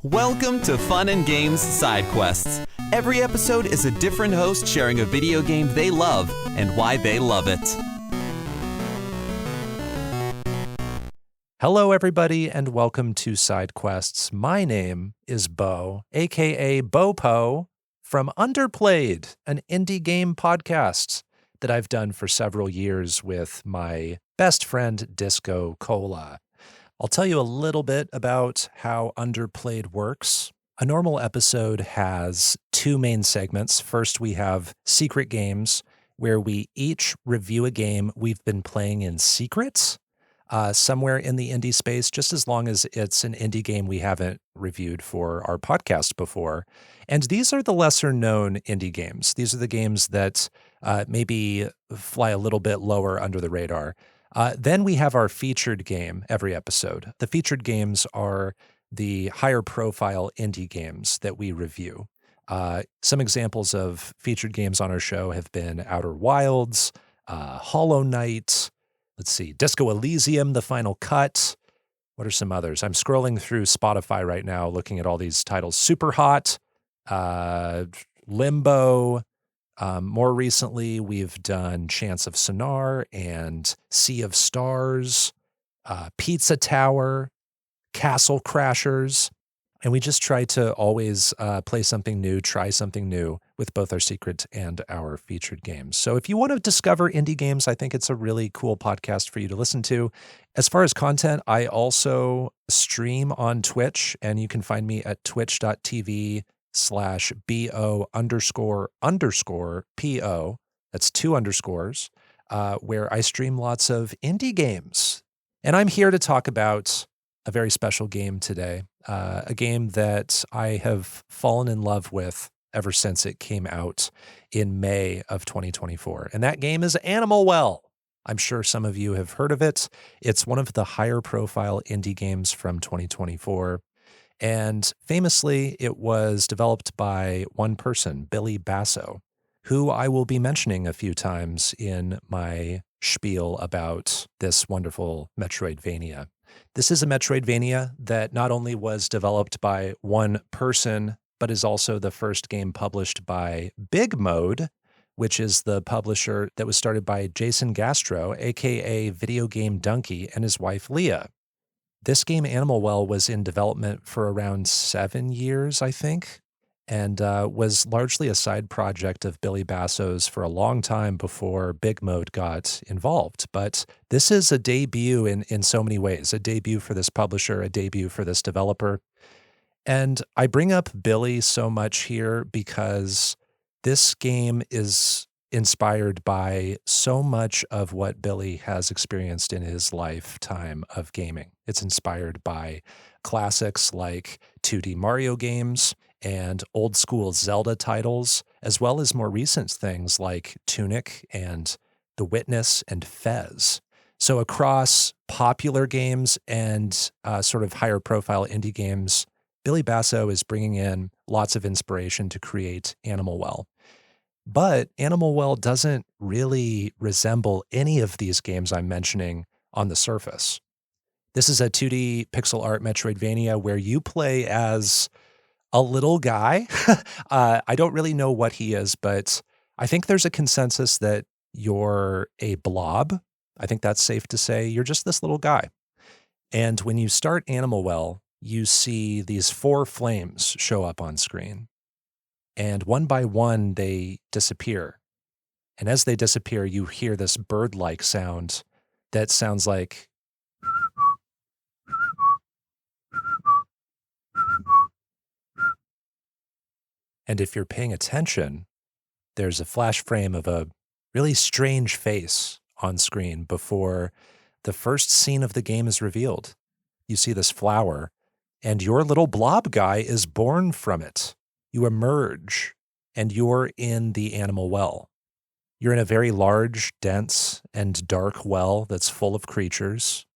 Welcome to Fun and Games Side Quests. Every episode is a different host sharing a video game they love and why they love it. Hello, everybody, and welcome to Side Quests. My name is Beau, aka Beau from Underplayed, an indie game podcast that I've done for several years with my best friend, Disco Cola. I'll tell you a little bit about how Underplayed works. A normal episode has two main segments. First, we have Secret Games, where we each review a game we've been playing in secret, somewhere in the indie space, just as long as it's an indie game we haven't reviewed for our podcast before. And these are the lesser-known indie games. These are the games that maybe fly a little bit lower under the radar. Then we have our featured game every episode. The featured games are the higher-profile indie games that we review. Some examples of featured games on our show have been Outer Wilds, Hollow Knight, let's see, Disco Elysium, The Final Cut. What are some others? I'm scrolling through Spotify right now, looking at all these titles. Super Hot, Limbo. More recently, we've done Chance of Sonar and Sea of Stars, Pizza Tower, Castle Crashers. And we just try to always play something new, try something new with both our secret and our featured games. So if you want to discover indie games, I think it's a really cool podcast for you to listen to. As far as content, I also stream on Twitch, and you can find me at twitch.tv/BO__PO. That's 2 underscores, where I stream lots of indie games. And I'm here to talk about a very special game today, a game that I have fallen in love with ever since it came out in May of 2024. And that game is Animal Well. I'm sure some of you have heard of it. It's one of the higher profile indie games from 2024. And famously, it was developed by one person, Billy Basso, who I will be mentioning a few times in my spiel about this wonderful Metroidvania. This is a Metroidvania that not only was developed by one person, but is also the first game published by Bigmode, which is the publisher that was started by Jason Gastro, aka Video Game Donkey, and his wife Leah. This game, Animal Well, was in development for around 7 years, I think, and was largely a side project of Billy Basso's for a long time before Bigmode got involved. But this is a debut in so many ways, a debut for this publisher, a debut for this developer. And I bring up Billy so much here because this game is inspired by so much of what Billy has experienced in his lifetime of gaming. It's inspired by classics like 2D Mario games and old school Zelda titles, as well as more recent things like Tunic and The Witness and Fez. So across popular games and sort of higher profile indie games, Billy Basso is bringing in lots of inspiration to create Animal Well. But Animal Well doesn't really resemble any of these games I'm mentioning on the surface. This is a 2D pixel art Metroidvania where you play as a little guy. I don't really know what he is, but I think there's a consensus that you're a blob. I think that's safe to say. You're just this little guy. And when you start Animal Well, you see these 4 flames show up on screen. And one by one, they disappear. And as they disappear, you hear this bird-like sound that sounds like and if you're paying attention, there's a flash frame of a really strange face on screen before the first scene of the game is revealed. You see this flower, and your little blob guy is born from it. You emerge, and you're in the Animal Well. You're in a very large, dense, and dark well that's full of creatures.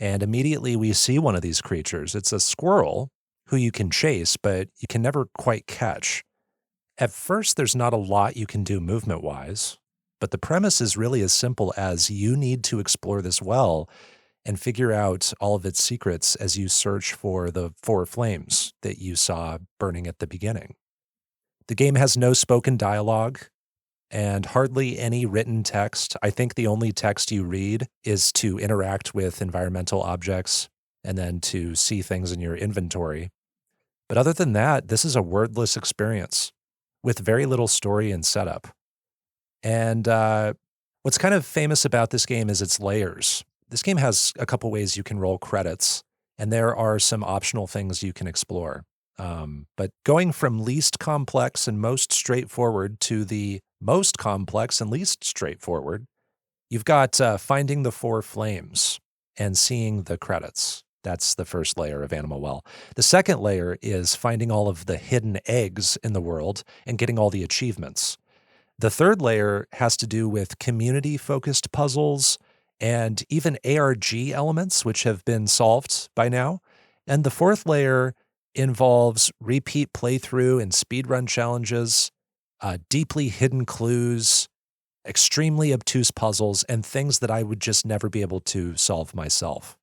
And immediately we see one of these creatures. It's a squirrel who you can chase, but you can never quite catch. At first, there's not a lot you can do movement-wise, but the premise is really as simple as you need to explore this well and figure out all of its secrets as you search for the 4 flames that you saw burning at the beginning. The game has no spoken dialogue and hardly any written text. I think the only text you read is to interact with environmental objects and then to see things in your inventory. But other than that, this is a wordless experience with very little story and setup. And what's kind of famous about this game is its layers. This game has a couple ways you can roll credits, and there are some optional things you can explore. But going from least complex and most straightforward to the most complex and least straightforward, you've got finding the 4 flames and seeing the credits. That's the first layer of Animal Well. The second layer is finding all of the hidden eggs in the world and getting all the achievements. The third layer has to do with community-focused puzzles and even ARG elements, which have been solved by now. And the fourth layer involves repeat playthrough and speedrun challenges, deeply hidden clues, extremely obtuse puzzles, and things that I would just never be able to solve myself.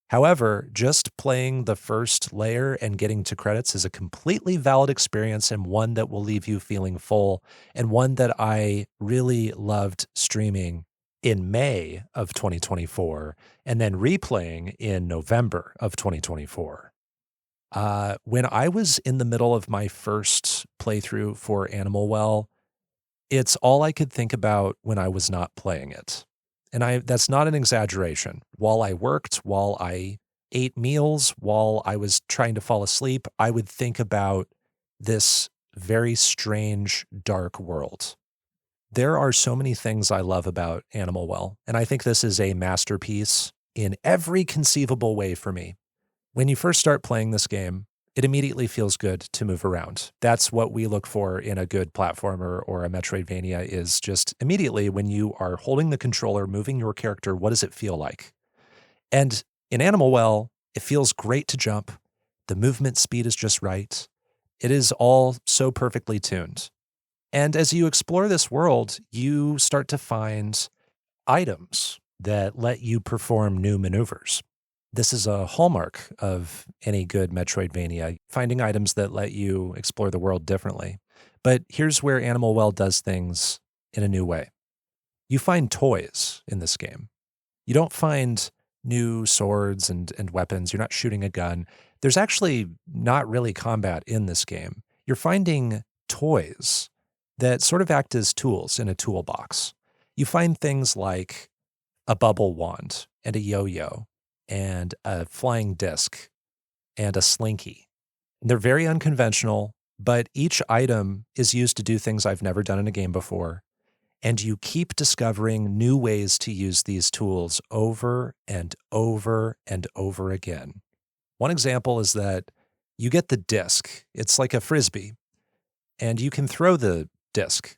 However, just playing the first layer and getting to credits is a completely valid experience and one that will leave you feeling full, and one that I really loved streaming in May of 2024 and then replaying in November of 2024. When I was in the middle of my first playthrough for Animal Well, it's all I could think about when I was not playing it. And that's not an exaggeration. While I worked, while I ate meals, while I was trying to fall asleep, I would think about this very strange, dark world. There are so many things I love about Animal Well, and I think this is a masterpiece in every conceivable way for me. When you first start playing this game, it immediately feels good to move around. That's what we look for in a good platformer or a Metroidvania, is just immediately when you are holding the controller, moving your character, what does it feel like? And in Animal Well, it feels great to jump. The movement speed is just right. It is all so perfectly tuned. And as you explore this world, you start to find items that let you perform new maneuvers. This is a hallmark of any good Metroidvania, finding items that let you explore the world differently. But here's where Animal Well does things in a new way. You find toys in this game. You don't find new swords and weapons. You're not shooting a gun. There's actually not really combat in this game. You're finding toys that sort of act as tools in a toolbox. You find things like a bubble wand and a yo-yo and a flying disc and a slinky. They're very unconventional, but each item is used to do things I've never done in a game before. And you keep discovering new ways to use these tools over and over and over again. One example is that you get the disc. It's like a frisbee, and you can throw the disc.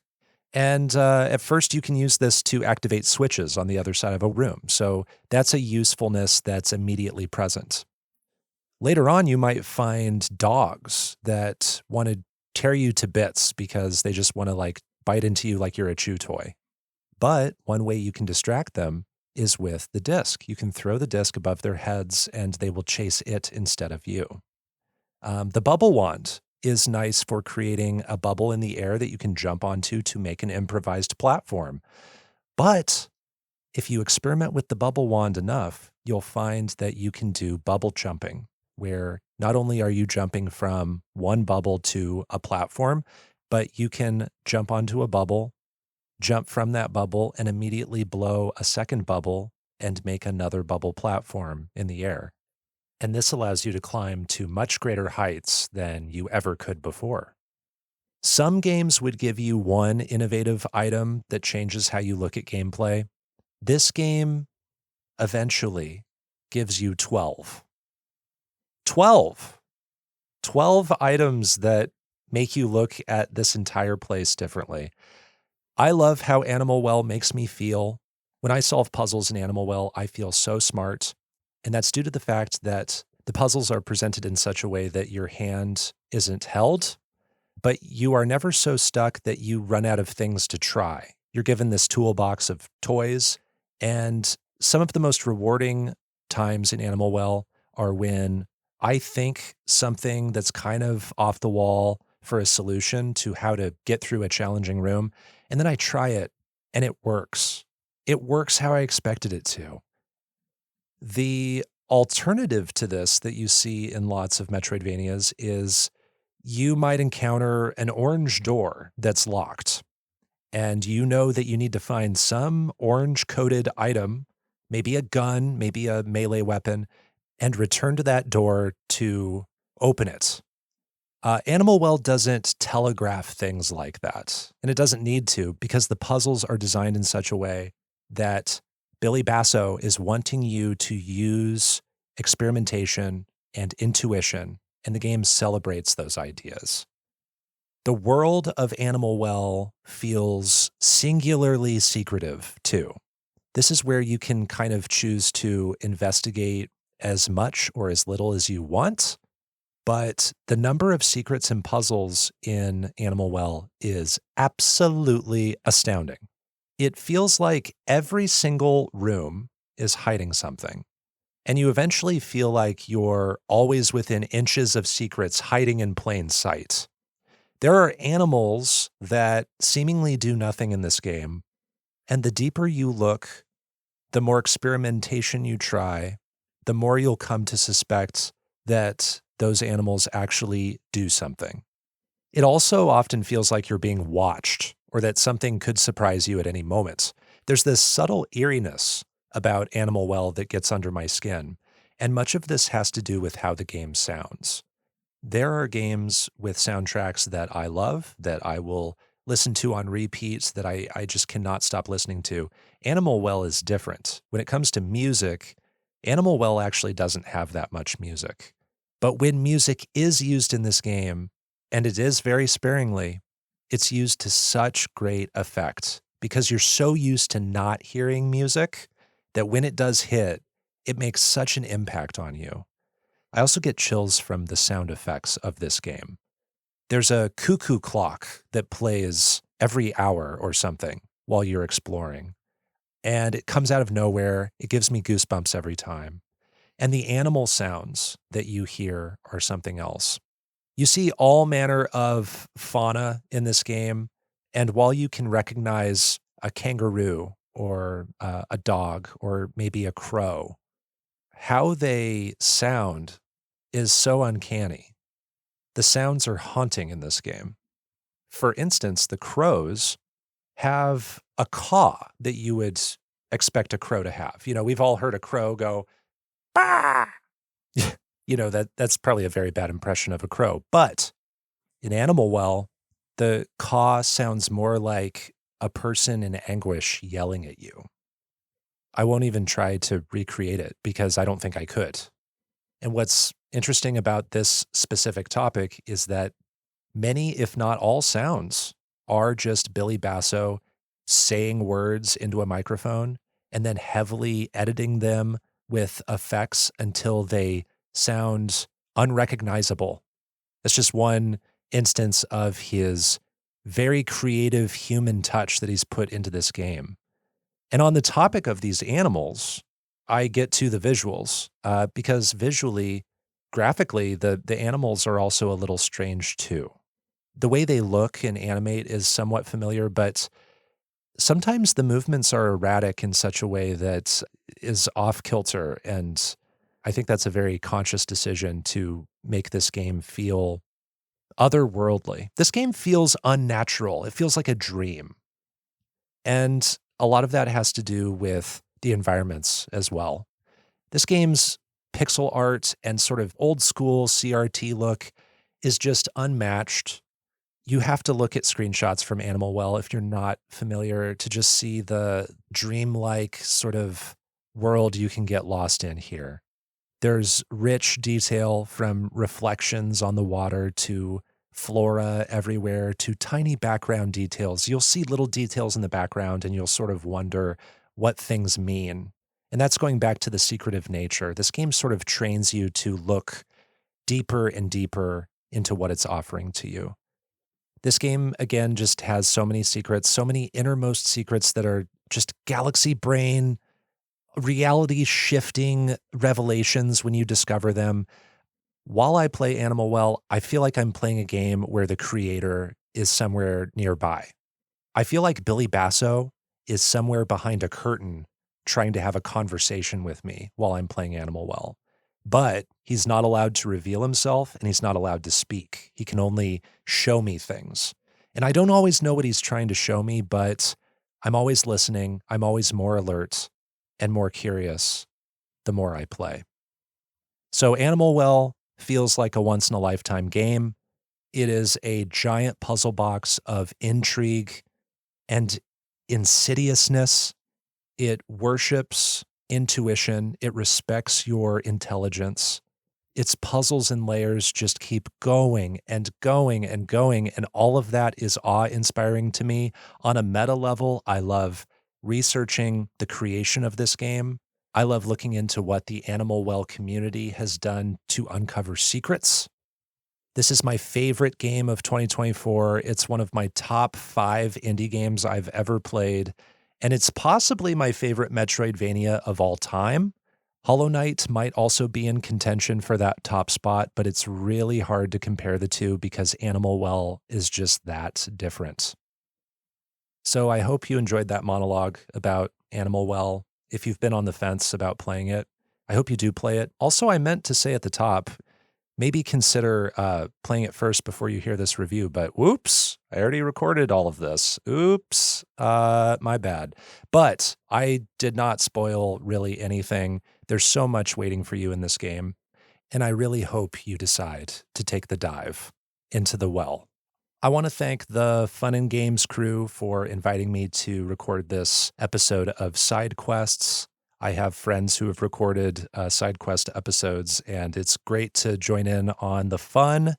And at first, you can use this to activate switches on the other side of a room. So that's a usefulness that's immediately present. Later on, you might find dogs that want to tear you to bits because they just want to bite into you like you're a chew toy. But one way you can distract them is with the disc. You can throw the disc above their heads and they will chase it instead of you. The bubble wand is nice for creating a bubble in the air that you can jump onto to make an improvised platform. But if you experiment with the bubble wand enough, you'll find that you can do bubble jumping, where not only are you jumping from one bubble to a platform, but you can jump onto a bubble, jump from that bubble, and immediately blow a second bubble and make another bubble platform in the air. And this allows you to climb to much greater heights than you ever could before. Some games would give you one innovative item that changes how you look at gameplay. This game eventually gives you 12. 12! 12 items that make you look at this entire place differently. I love how Animal Well makes me feel. When I solve puzzles in Animal Well, I feel so smart. And that's due to the fact that the puzzles are presented in such a way that your hand isn't held, but you are never so stuck that you run out of things to try. You're given this toolbox of toys, and some of the most rewarding times in Animal Well are when I think something that's kind of off the wall for a solution to how to get through a challenging room, and then I try it and it works. It works how I expected it to. The alternative to this that you see in lots of Metroidvanias is you might encounter an orange door that's locked, and you know that you need to find some orange-coated item, maybe a gun, maybe a melee weapon, and return to that door to open it. Animal Well doesn't telegraph things like that, and it doesn't need to because the puzzles are designed in such a way that Billy Basso is wanting you to use experimentation and intuition, and the game celebrates those ideas. The world of Animal Well feels singularly secretive, too. This is where you can kind of choose to investigate as much or as little as you want, but the number of secrets and puzzles in Animal Well is absolutely astounding. It feels like every single room is hiding something, and you eventually feel like you're always within inches of secrets hiding in plain sight. There are animals that seemingly do nothing in this game, and the deeper you look, the more experimentation you try, the more you'll come to suspect that those animals actually do something. It also often feels like you're being watched or that something could surprise you at any moment. There's this subtle eeriness about Animal Well that gets under my skin, and much of this has to do with how the game sounds. There are games with soundtracks that I love, that I will listen to on repeat, that I just cannot stop listening to. Animal Well is different. When it comes to music, Animal Well actually doesn't have that much music. But when music is used in this game, and it is very sparingly, it's used to such great effect because you're so used to not hearing music that when it does hit, it makes such an impact on you. I also get chills from the sound effects of this game. There's a cuckoo clock that plays every hour or something while you're exploring, and it comes out of nowhere. It gives me goosebumps every time. And the animal sounds that you hear are something else. You see all manner of fauna in this game, and while you can recognize a kangaroo or a dog or maybe a crow, how they sound is so uncanny. The sounds are haunting in this game. For instance, the crows have a caw that you would expect a crow to have. You know, we've all heard a crow go, bah! You know, that's probably a very bad impression of a crow. But in Animal Well, the caw sounds more like a person in anguish yelling at you. I won't even try to recreate it because I don't think I could. And what's interesting about this specific topic is that many, if not all sounds, are just Billy Basso saying words into a microphone and then heavily editing them with effects until they sound unrecognizable. That's just one instance of his very creative human touch that he's put into this game. And on the topic of these animals, I get to the visuals because visually, graphically, the animals are also a little strange too. The way they look and animate is somewhat familiar, but sometimes the movements are erratic in such a way that is off kilter. And I think that's a very conscious decision to make this game feel otherworldly. This game feels unnatural. It feels like a dream. And a lot of that has to do with the environments as well. This game's pixel art and sort of old school CRT look is just unmatched. You have to look at screenshots from Animal Well if you're not familiar to just see the dreamlike sort of world you can get lost in here. There's rich detail from reflections on the water to flora everywhere to tiny background details. You'll see little details in the background and you'll sort of wonder what things mean. And that's going back to the secretive nature. This game sort of trains you to look deeper and deeper into what it's offering to you. This game, again, just has so many secrets, so many innermost secrets that are just galaxy brain reality shifting revelations when you discover them. While I play Animal Well, I feel like I'm playing a game where the creator is somewhere nearby. I feel like Billy Basso is somewhere behind a curtain trying to have a conversation with me while I'm playing Animal Well. But he's not allowed to reveal himself and he's not allowed to speak. He can only show me things. And I don't always know what he's trying to show me, but I'm always listening. I'm always more alert and more curious the more I play. So Animal Well feels like a once-in-a-lifetime game. It is a giant puzzle box of intrigue and insidiousness. It worships intuition. It respects your intelligence. Its puzzles and layers just keep going and going and going, and all of that is awe-inspiring to me. On a meta level, I love researching the creation of this game. I love looking into what the Animal Well community has done to uncover secrets. This is my favorite game of 2024. It's one of my top 5 indie games I've ever played, and it's possibly my favorite Metroidvania of all time. Hollow Knight might also be in contention for that top spot, but it's really hard to compare the two because Animal Well is just that different. So I hope you enjoyed that monologue about Animal Well. If you've been on the fence about playing it, I hope you do play it. Also, I meant to say at the top, maybe consider playing it first before you hear this review, but whoops, I already recorded all of this. Oops, my bad. But I did not spoil really anything. There's so much waiting for you in this game, and I really hope you decide to take the dive into the well. I want to thank the Fun and Games crew for inviting me to record this episode of Side Quests. I have friends who have recorded side quest episodes, and it's great to join in on the fun.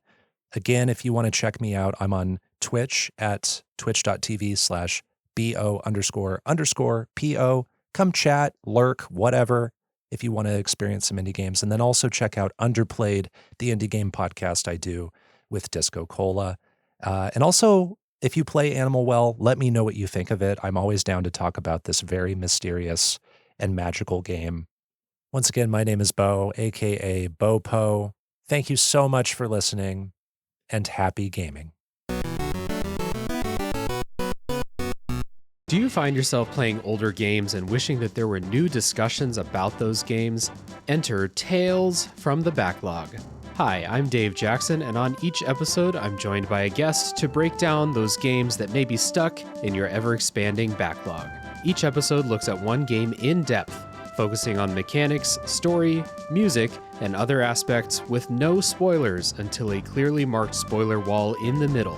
Again, if you want to check me out, I'm on Twitch at twitch.tv/BO__PO. Come chat, lurk, whatever, if you want to experience some indie games. And then also check out Underplayed, the indie game podcast I do with Disco Cola. And also, if you play Animal Well, let me know what you think of it. I'm always down to talk about this very mysterious and magical game. Once again, my name is Beau, aka Beau Po. Thank you so much for listening, and happy gaming. Do you find yourself playing older games and wishing that there were new discussions about those games? Enter Tales from the Backlog. Hi, I'm Dave Jackson, and on each episode, I'm joined by a guest to break down those games that may be stuck in your ever-expanding backlog. Each episode looks at one game in depth, focusing on mechanics, story, music, and other aspects with no spoilers until a clearly marked spoiler wall in the middle.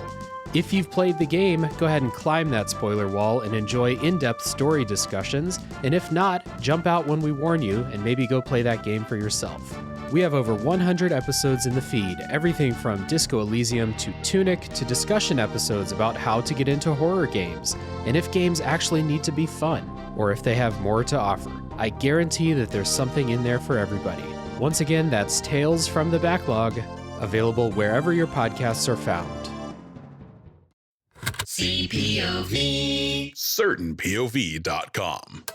If you've played the game, go ahead and climb that spoiler wall and enjoy in-depth story discussions, and if not, jump out when we warn you and maybe go play that game for yourself. We have over 100 episodes in the feed, everything from Disco Elysium to Tunic to discussion episodes about how to get into horror games, and if games actually need to be fun, or if they have more to offer. I guarantee that there's something in there for everybody. Once again, that's Tales from the Backlog, available wherever your podcasts are found. CPOV. CertainPOV.com.